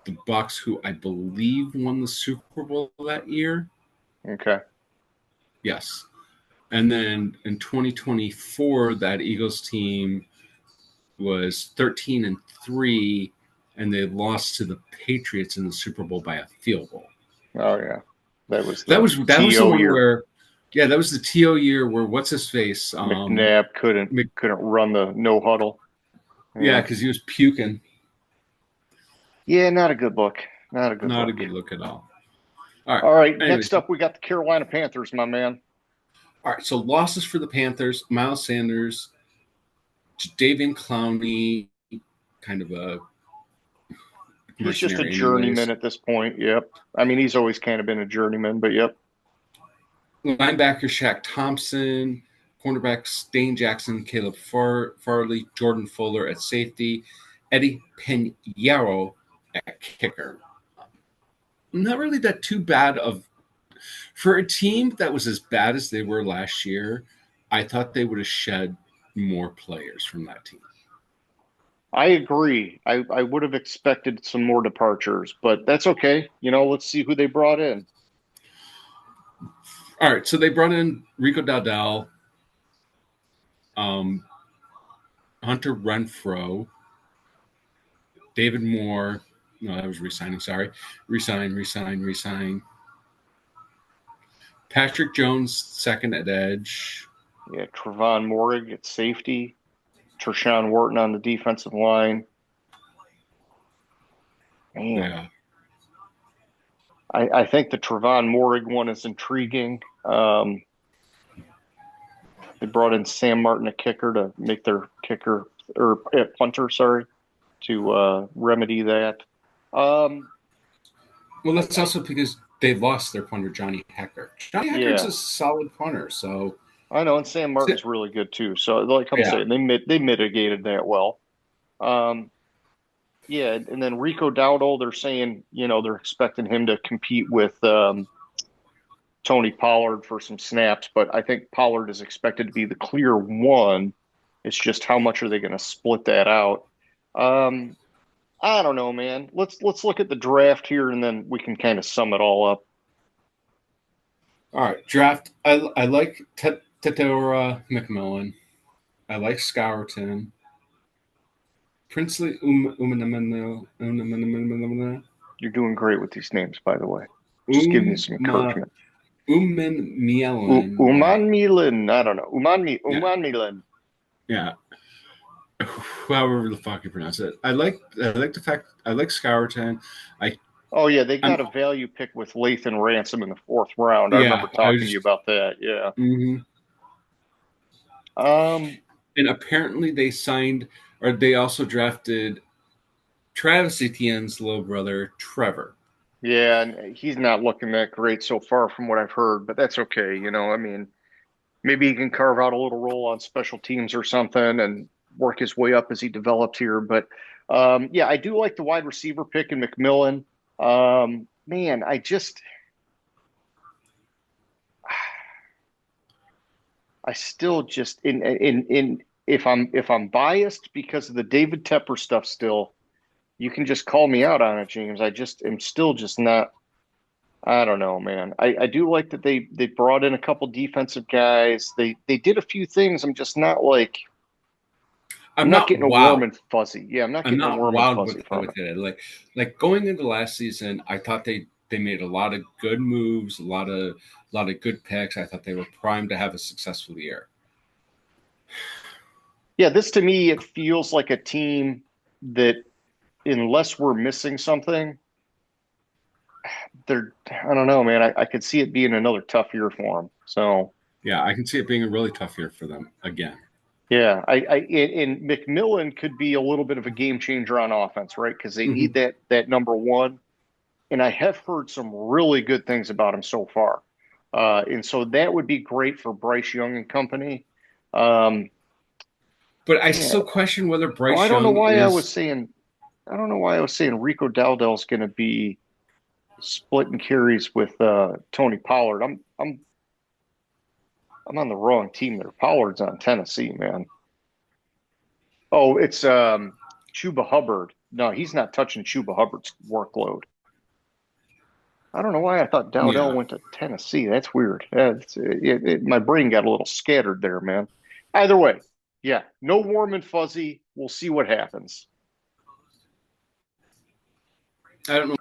the Bucks, who I believe won the Super Bowl that year. Okay. Yes. And then in 2024, that Eagles team was 13-3, and they lost to the Patriots in the Super Bowl by a field goal. Oh yeah, that was That the was the TO one year. where, yeah, that was the TO year where what's his face? McNabb couldn't run the no huddle. Yeah, because he was puking. Yeah, not a good look. Not a good Not look. a good look at all. All right. All right. Anyways, Next up, we got the Carolina Panthers, my man. all right. So losses for the Panthers: Miles Sanders, Davian Clowney, kind of a He's just a mercenary, journeyman anyways. at this point. Yep. I mean, he's always kind of been a journeyman, but yep. Linebacker Shaq Thompson, cornerbacks Dane Jackson, Caleb Farley, Jordan Fuller at safety, Eddie Pinheiro at kicker. Not really that too bad of for a team that was as bad as they were last year. I thought they would have shed more players from that team. I agree. I would have expected some more departures, but that's okay. Let's see who they brought in. All right, so they brought in Rico Dowdell, Hunter Renfro, David Moore. No, that was resigning. Sorry, resign. Patrick Jones, second at edge. Yeah, Trevon Moehrig at safety, Tershawn Wharton on the defensive line. Man, Yeah. I think the Trevon Moehrig one is intriguing. They brought in Sam Martin, a kicker, to make their kicker or punter, sorry, to remedy that. Well, that's also because they lost their punter, Johnny Hecker. Johnny Hecker's Yeah, a solid punter, so I know, and Sam Martin's really good too. So, like I'm yeah. saying, they mitigated that well. Yeah, and then Rico Dowdle, they're saying they're expecting him to compete with Tony Pollard for some snaps, but I think Pollard is expected to be the clear one. It's just how much are they going to split that out? I don't know, man. Let's look at the draft here, and then we can kind of sum it all up. All right, draft. I like Teteora McMillan. I like Scourton. Princely You're doing great with these names, by the way. Just giving you some encouragement. Uman Mielin. Uman Milan. I don't know. Uman Yeah. Milan. Yeah. However the fuck you pronounce it. I like the fact I like Scourton. Oh yeah, they got a value pick with Lathan Ransom in the 4th round. I remember talking to you about that. Yeah. Mm-hmm. And apparently they also drafted Travis Etienne's little brother, Trevor. Yeah, and he's not looking that great so far from what I've heard, but that's okay. I mean, maybe he can carve out a little role on special teams or something and work his way up as he develops here. But yeah, I do like the wide receiver pick in McMillan. Man, I still just in if I'm biased because of the David Tepper stuff still, you can just call me out on it, James. I just am still just not. I don't know, man. I do like that they brought in a couple defensive guys. They did a few things. I'm just not like. I'm not getting a warm and fuzzy. Yeah, I'm not getting a warm and fuzzy from it. Like going into last season, I thought they made a lot of good moves, a lot of good picks. I thought they were primed to have a successful year. Yeah, this to me, it feels like a team that, unless we're missing something, I don't know, man. I could see it being another tough year for them. So Yeah, I can see it being a really tough year for them again. Yeah, and McMillan could be a little bit of a game changer on offense, right? Because they need that number one. And I have heard some really good things about him so far. And so that would be great for Bryce Young and company. But I yeah. still question whether Bryce I don't know Young why is. I don't know why I was saying Rico Dowdell's going to be splitting carries with Tony Pollard. I'm on the wrong team there. Pollard's on Tennessee, man. Oh, it's Chuba Hubbard. No, he's not touching Chuba Hubbard's workload. I don't know why I thought Dowdell went to Tennessee. That's weird. My brain got a little scattered there, man. Either way, yeah, no warm and fuzzy. We'll see what happens. I don't know.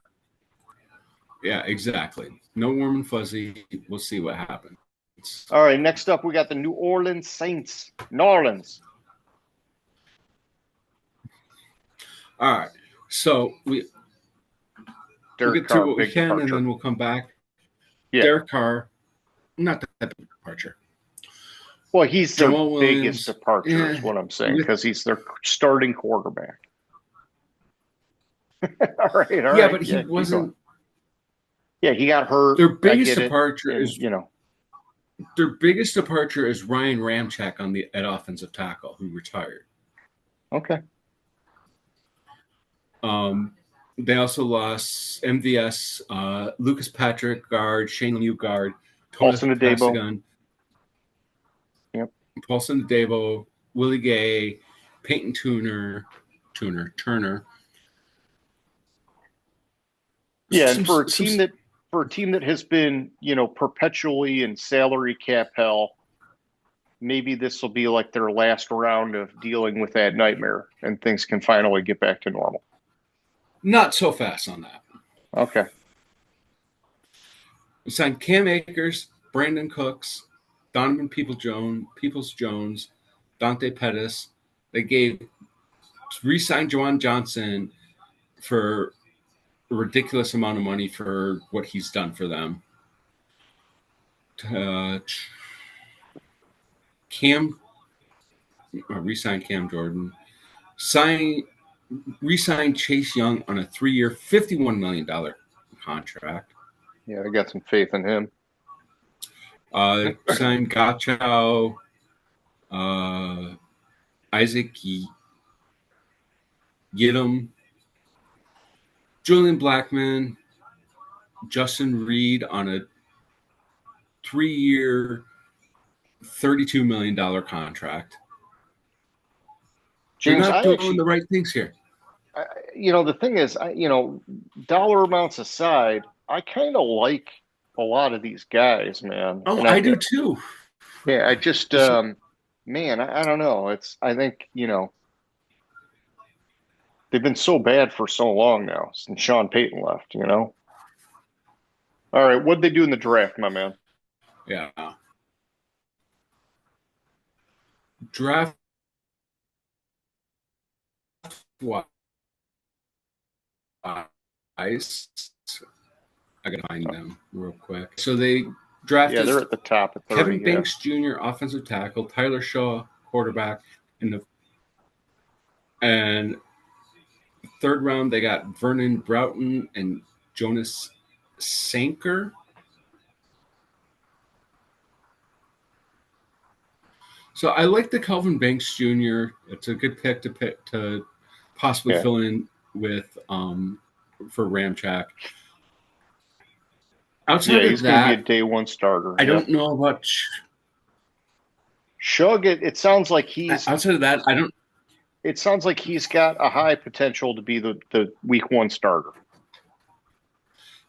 Yeah, exactly. No warm and fuzzy. We'll see what happens. All right, next up, we got the New Orleans Saints. New Orleans. All right. So we'll get to what we can, departure. And then we'll come back. Yeah. Derek Carr, not that big departure. Well, he's the biggest departure, is what I'm saying, because he's their starting quarterback. all right. Yeah, but he wasn't. Yeah, he got hurt. Their biggest departure is, their biggest departure is Ryan Ramczyk at offensive tackle, who retired. Okay. They also lost MVS, Lucas Patrick guard, Shane Liu guard, Paulson Adebo. Yep. Paulson Adebo, Willie Gay, Peyton Turner. Yeah, and for a team that has been, perpetually in salary cap hell, maybe this will be like their last round of dealing with that nightmare, and things can finally get back to normal. Not so fast on that. Okay. We signed Cam Akers, Brandon Cooks, Donovan Peoples-Jones, Dante Pettis. They re-signed Juwan Johnson for a ridiculous amount of money for what he's done for them. Re-signed Cam Jordan. Re-signed Chase Young on a 3-year, $51 million contract. Yeah, I got some faith in him. Signed Gachow, Isaac Yidam, Julian Blackman, Justin Reed on a 3-year, $32 million contract. James, you're not doing the right things here. The thing is, dollar amounts aside, I kind of like a lot of these guys, man. Oh, I do too. Yeah, I just, man, I don't know. I think, they've been so bad for so long now since Sean Payton left, All right, what'd they do in the draft, my man? Yeah. Draft. What? Ice. I gotta find them real quick. So they drafted. Yeah, they're at the top at 30. Kevin Banks Jr., offensive tackle. Tyler Shaw, quarterback. And third round, they got Vernon Broughton and Jonas Sanker. So I like the Kelvin Banks Jr. It's a good pick to possibly fill in with for Ramczyk. Outside of he's that, going to be a day one starter. I don't know about Shug. It sounds like he's outside of that. I don't. It sounds like he's got a high potential to be the week one starter.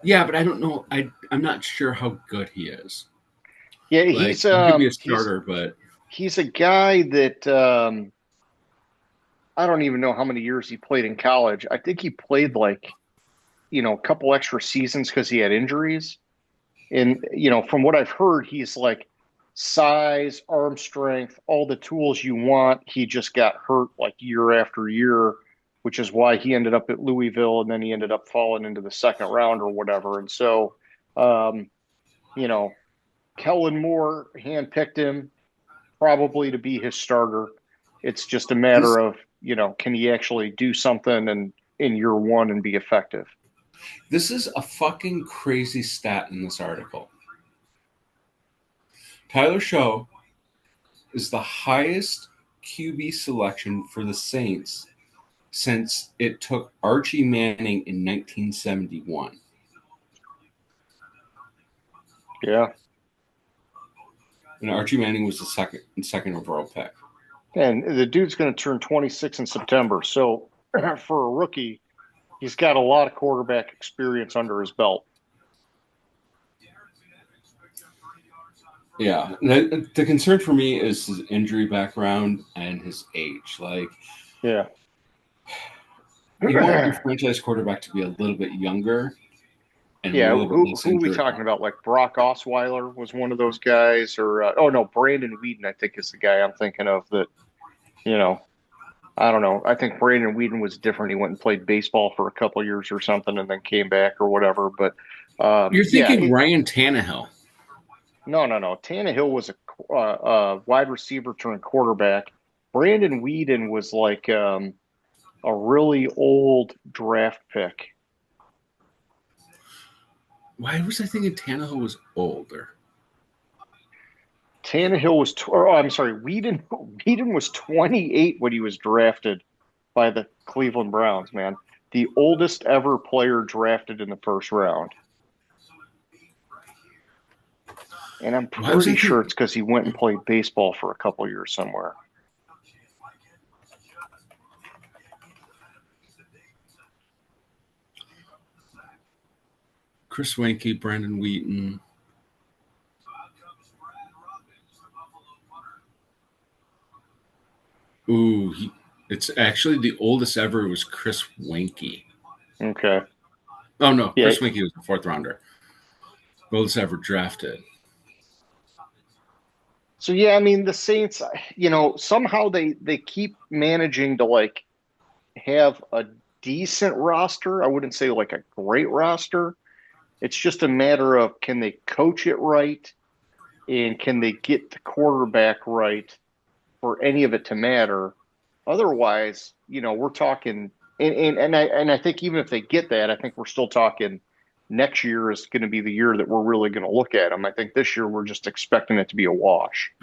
Yeah, but I don't know. I'm not sure how good he is. Yeah, he's give me a starter, but he's a guy that I don't even know how many years he played in college. I think he played a couple extra seasons because he had injuries. And, from what I've heard, he's like size, arm strength, all the tools you want. He just got hurt year after year, which is why he ended up at Louisville, and then he ended up falling into the second round or whatever. And so, Kellen Moore handpicked him probably to be his starter. It's just a matter of, can he actually do something in year one and be effective? This is a fucking crazy stat in this article. Tyler Show is the highest QB selection for the Saints since it took Archie Manning in 1971. Yeah. And Archie Manning was the second overall pick. And the dude's going to turn 26 in September. So for a rookie, he's got a lot of quarterback experience under his belt. Yeah. The concern for me is his injury background and his age. Like, yeah. You want your franchise quarterback to be a little bit younger. And who are we talking about? Like Brock Osweiler was one of those guys, or Brandon Weeden, I think is the guy I'm thinking of. That, I don't know. I think Brandon Weeden was different. He went and played baseball for a couple of years or something, and then came back or whatever. But you're thinking Ryan Tannehill. No. Tannehill was a wide receiver turned quarterback. Brandon Weeden was like a really old draft pick. Why was I thinking Tannehill was older? Tannehill was, Weeden was 28 when he was drafted by the Cleveland Browns, man. The oldest ever player drafted in the first round. And I'm pretty sure it's because he went and played baseball for a couple of years somewhere. Chris Wenke, Brandon Weeden. Ooh, it's actually the oldest ever was Chris Wenke. Okay. Oh, no. Yeah. Chris Wenke was the fourth rounder. Oldest ever drafted. So, yeah, I mean, the Saints, somehow they keep managing to, like, have a decent roster. I wouldn't say, like, a great roster. It's just a matter of, can they coach it right, and can they get the quarterback right for any of it to matter? Otherwise, we're talking, and I think even if they get that, I think we're still talking next year is going to be the year that we're really going to look at them. I think this year we're just expecting it to be a wash.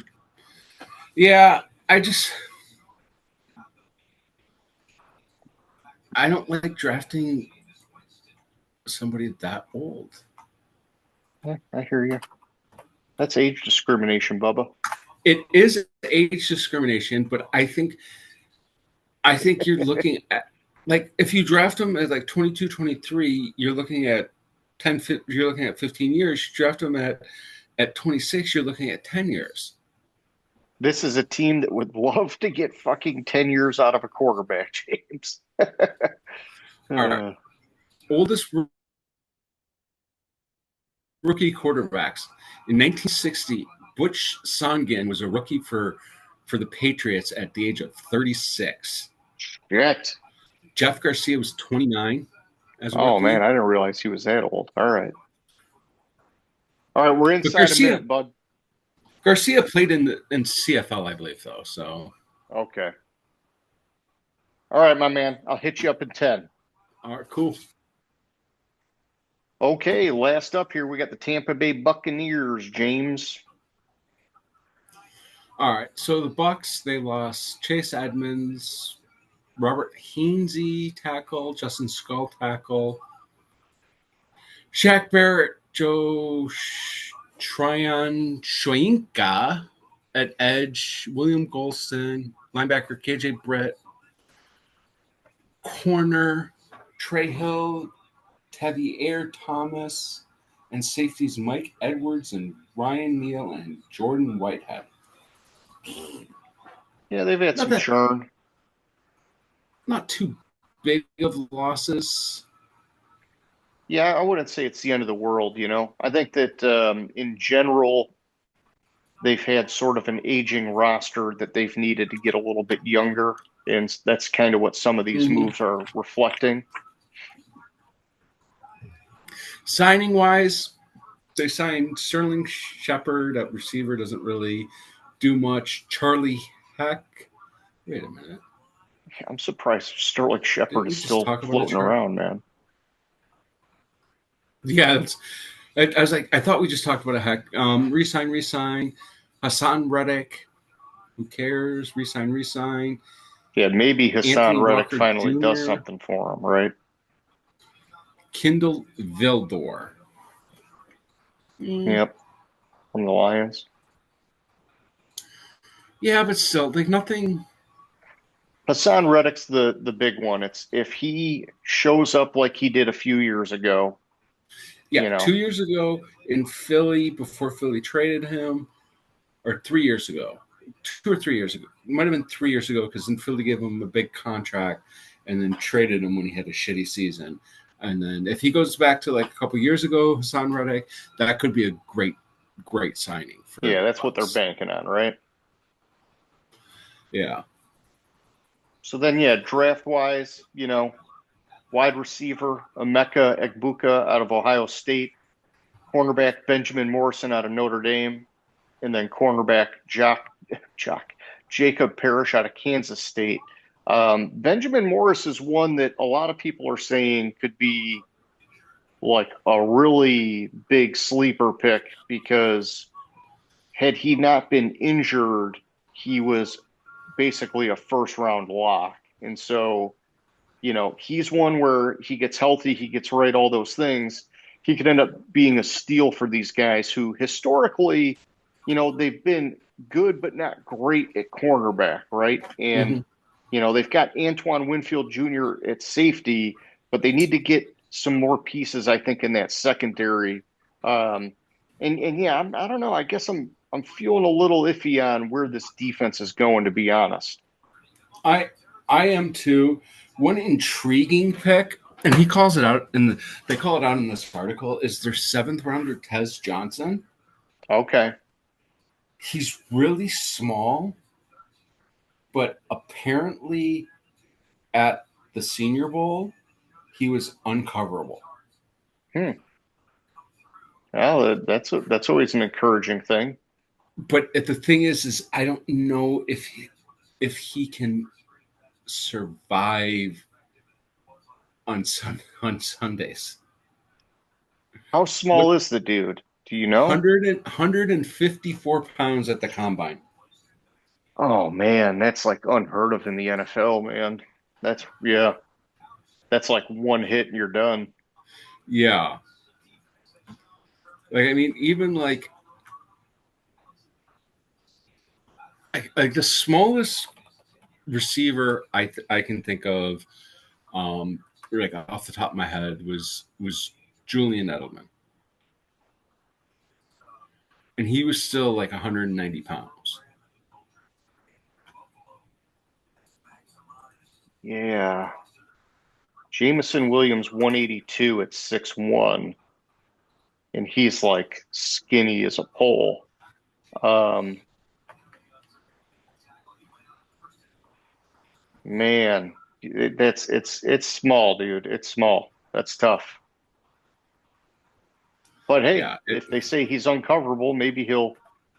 Yeah, I don't like drafting somebody that old. Yeah, I hear you. That's age discrimination, Bubba. It is age discrimination, but I think you're looking at, like, if you draft them at like 22, 23, you're looking at 15 years. You draft them at 26, you're looking at 10 years. This is a team that would love to get fucking 10 years out of a quarterback, James. Oldest rookie quarterbacks. In 1960, Butch Songen was a rookie for the Patriots at the age of 36. Shit. Jeff Garcia was 29. Man, I didn't realize he was that old. All right, we're inside a minute, bud. Garcia played in CFL, I believe, though. So okay. All right, my man. I'll hit you up in 10. All right, cool. Okay, last up here, we got the Tampa Bay Buccaneers, James. All right, so the Bucs, they lost Chase Edmonds, Robert Hainsey tackle, Justin Skull tackle, Shaq Barrett, Joe Tryon Shoyinka at edge, William Golston, linebacker KJ Brett, corner Trey Hill, Tevier Thomas, and safeties Mike Edwards and Ryan Neal and Jordan Whitehead. Yeah, they've had some churn. Not too big of losses. Yeah, I wouldn't say it's the end of the world, I think that in general, they've had sort of an aging roster that they've needed to get a little bit younger, and that's kind of what some of these moves are reflecting. Signing-wise, They signed Sterling Shepard at receiver, doesn't really do much. Charlie Heck. Wait a minute. I'm surprised Sterling Shepard Didn't we is just still talk about a floating trade? around, man. Yeah, I was like, I thought we just talked about a Heck. Resign. Hassan Reddick. Who cares? Resign. Yeah, maybe Hassan Anthony Reddick Walker finally does Jr. something for him, right? Kindle Vildor. Yep, from the Lions. Yeah, but still, like nothing. Hassan Reddick's the big one. It's if he shows up like he did a few years ago, Yeah, 2 years ago in Philly, before Philly traded him, or 3 years ago, 2 or 3 years ago. It might have been 3 years ago because then Philly gave him a big contract and then traded him when he had a shitty season. And then if he goes back to like a couple years ago, Hassan Reddick, that could be a great signing. Yeah, that's what they're banking on, right? Yeah. So then, yeah, draft-wise, wide receiver Emeka Egbuka out of Ohio State, cornerback Benjamin Morrison out of Notre Dame, and then cornerback Jacob Parrish out of Kansas State. Benjamin Morris is one that a lot of people are saying could be like a really big sleeper pick because had he not been injured, he was basically a first round lock. And so, he's one where he gets healthy, he gets right, all those things. He could end up being a steal for these guys who historically, they've been good but not great at cornerback, right? And, they've got Antoine Winfield Jr. at safety, but they need to get some more pieces, I think, in that secondary. And yeah, I don't know. I guess I'm feeling a little iffy on where this defense is going, to be honest. I am too. One intriguing pick, and he calls it out they call it out in this article, is their 7th rounder Tez Johnson. Okay. He's really small, but apparently at the Senior Bowl, he was uncoverable. Well, that's always an encouraging thing. But the thing is I don't know if he can survive on Sundays. How small is the dude? Do you know? 154 pounds at the combine. Oh man, that's like unheard of in the NFL, man. That's like one hit and you're done. Yeah. Like, I mean, even like the smallest receiver I can think of, like off the top of my head, was Julian Edelman, and he was still like 190 pounds. Yeah. Jameson Williams 182 at 6'1", and he's like skinny as a pole. Man, it's small, dude. It's small. That's tough. But hey, Yeah, if they say he's uncoverable, maybe he'll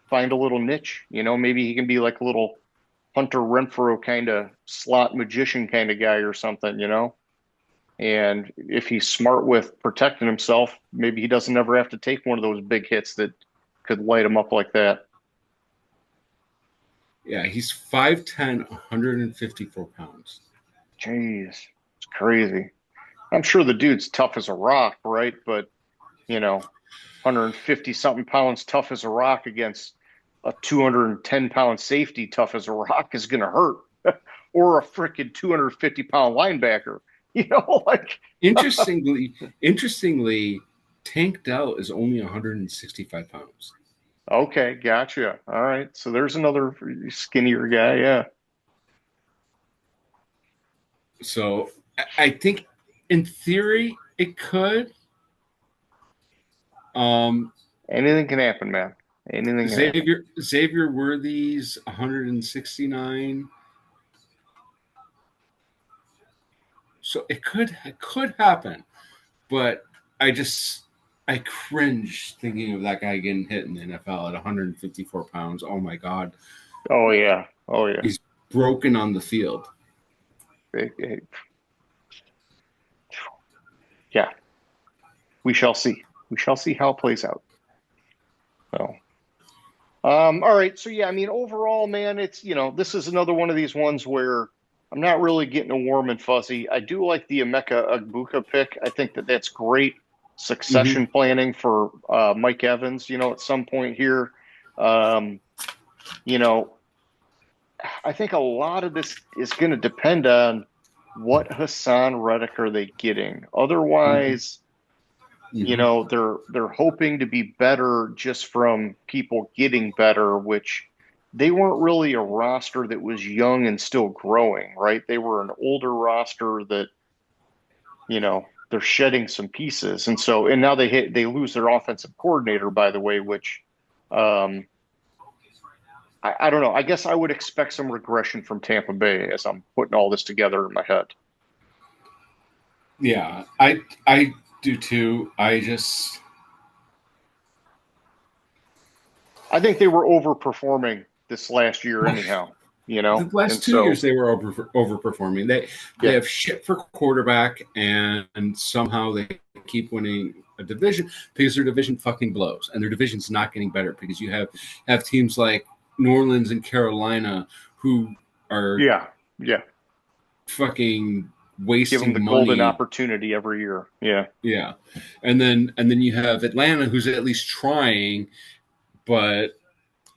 find a little niche. Maybe he can be like a little Hunter Renfrow kind of slot magician kind of guy or something, And if he's smart with protecting himself, maybe he doesn't ever have to take one of those big hits that could light him up like that. Yeah, he's 5'10", 154 pounds. Jeez, it's crazy. I'm sure the dude's tough as a rock, right? But, 150 something pounds tough as a rock against a 210-pound safety tough as a rock is going to hurt. Or a freaking 250-pound linebacker. Like Interestingly, Tank Dell is only 165 pounds. Okay, gotcha. All right. So there's another skinnier guy, yeah. So I think in theory it could. Anything can happen, man. Anything can happen. Xavier Worthy's 169. So it could happen, but I just I cringe thinking of that guy getting hit in the NFL at 154 pounds. Oh my God. Oh yeah. Oh yeah. He's broken on the field. Yeah. We shall see. We shall see how it plays out. So, all right. So yeah, I mean, overall, man, it's this is another one of these ones where I'm not really getting a warm and fuzzy. I do like the Emeka Egbuka pick. I think that that's great succession planning for Mike Evans. At some point here, you know, I think a lot of this is going to depend on what Hassan Reddick are they getting. Otherwise, they're hoping to be better just from people getting better, which they weren't really a roster that was young and still growing, right? They were an older roster that, they're shedding some pieces. And now they lose their offensive coordinator, by the way, which I don't know. I guess I would expect some regression from Tampa Bay as I'm putting all this together in my head. Yeah, I do too. I think they were overperforming this last year anyhow, The last 2 years they were overperforming. They have shit for quarterback, and somehow they keep winning a division because their division fucking blows, and their division's not getting better because you have teams like New Orleans and Carolina who are fucking wasting give them the money. golden opportunity every year. Yeah, and then you have Atlanta, who's at least trying, but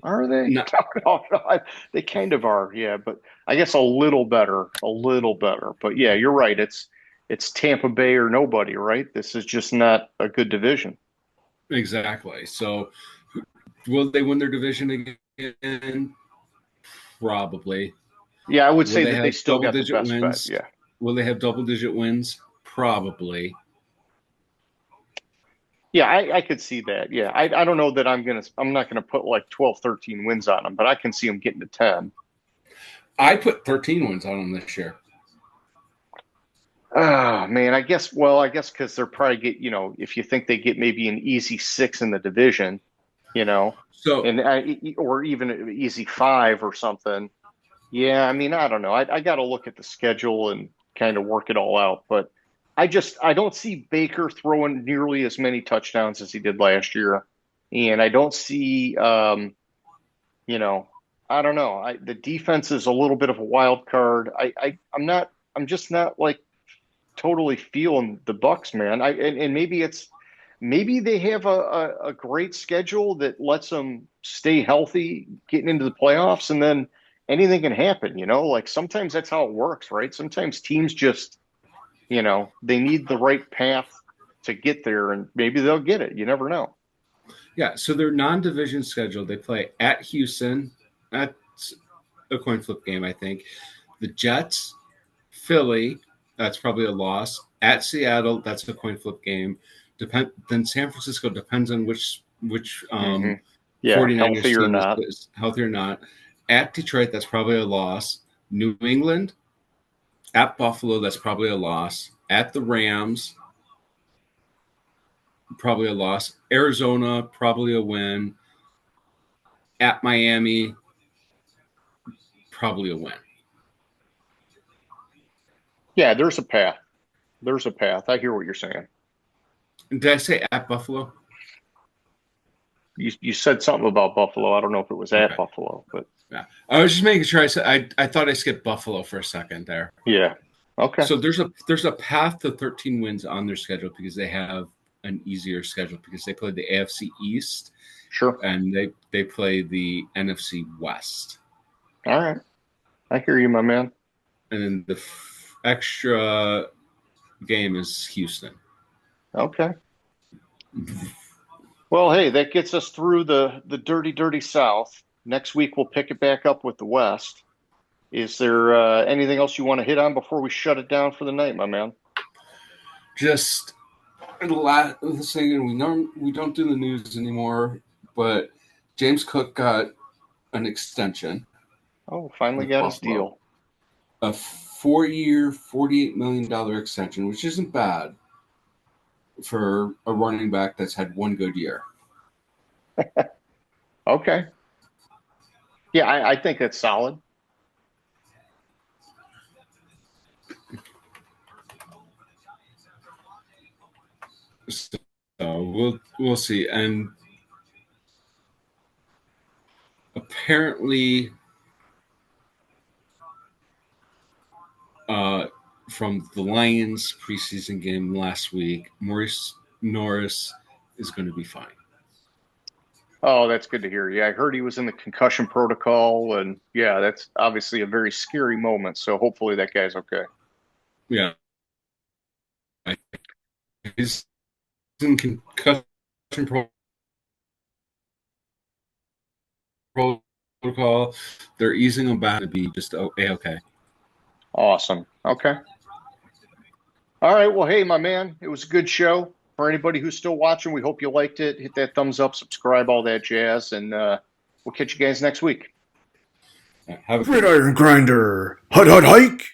are they? No, they kind of are, yeah, but I guess a little better. But yeah, you're right. It's Tampa Bay or nobody, right? This is just not a good division. Exactly. So, will they win their division again? Probably. Yeah, I would say that they still got the best wins? bet. Yeah. Will they have double-digit wins? Probably. Yeah, I could see that. Yeah, I don't know that I'm not gonna put like 12, 13 wins on them, but I can see them getting to 10. I put 13 wins on them this year. Oh man, I guess because they're probably if you think they get maybe an easy 6 in the division, so or even an easy 5 or something. Yeah, I mean, I don't know. I got to look at the schedule and kind of work it all out, but I don't see Baker throwing nearly as many touchdowns as he did last year, and I don't see I don't know. The defense is a little bit of a wild card. I'm just not like totally feeling the Bucks, man. And maybe they have a great schedule that lets them stay healthy getting into the playoffs, and then anything can happen, like sometimes that's how it works, right? Sometimes teams just, they need the right path to get there, and maybe they'll get it. You never know. Yeah. So their non-division schedule, they play at Houston. That's a coin flip game, I think. The Jets, Philly, that's probably a loss. At Seattle, that's a coin flip game. Then San Francisco depends on which 49ers healthy or team not. is healthy or not. At Detroit, that's probably a loss. New England, at Buffalo, that's probably a loss. At the Rams, probably a loss. Arizona, probably a win. At Miami, probably a win. Yeah, there's a path. I hear what you're saying. Did I say at Buffalo? You said something about Buffalo. I don't know if it was at Buffalo, but yeah, I was just making sure. I thought I skipped Buffalo for a second there. Yeah. Okay. So there's a path to 13 wins on their schedule because they have an easier schedule because they play the AFC East. Sure. And they play the NFC West. All right. I hear you, my man. And then the extra game is Houston. Okay. Well, hey, that gets us through the dirty, dirty South. Next week, we'll pick it back up with the West. Is there anything else you want to hit on before we shut it down for the night, my man? Just the last thing, we don't do the news anymore, but James Cook got an extension. Oh, finally got his deal. A 4-year, $48 million extension, which isn't bad. for a running back that's had one good year. Okay. Yeah, I think that's solid. So we'll see. And apparently, from the Lions preseason game last week, Maurice Norris is going to be fine. Oh, that's good to hear. Yeah, I heard he was in the concussion protocol, and yeah, that's obviously a very scary moment. So hopefully that guy's okay. Yeah. He's in concussion protocol. They're easing him back to be just okay. Awesome. Okay. All right. Well, hey, my man, it was a good show. For anybody who's still watching, we hope you liked it. Hit that thumbs up, subscribe, all that jazz, and we'll catch you guys next week. Have a Gridiron Grinder. Hut, hut, hike.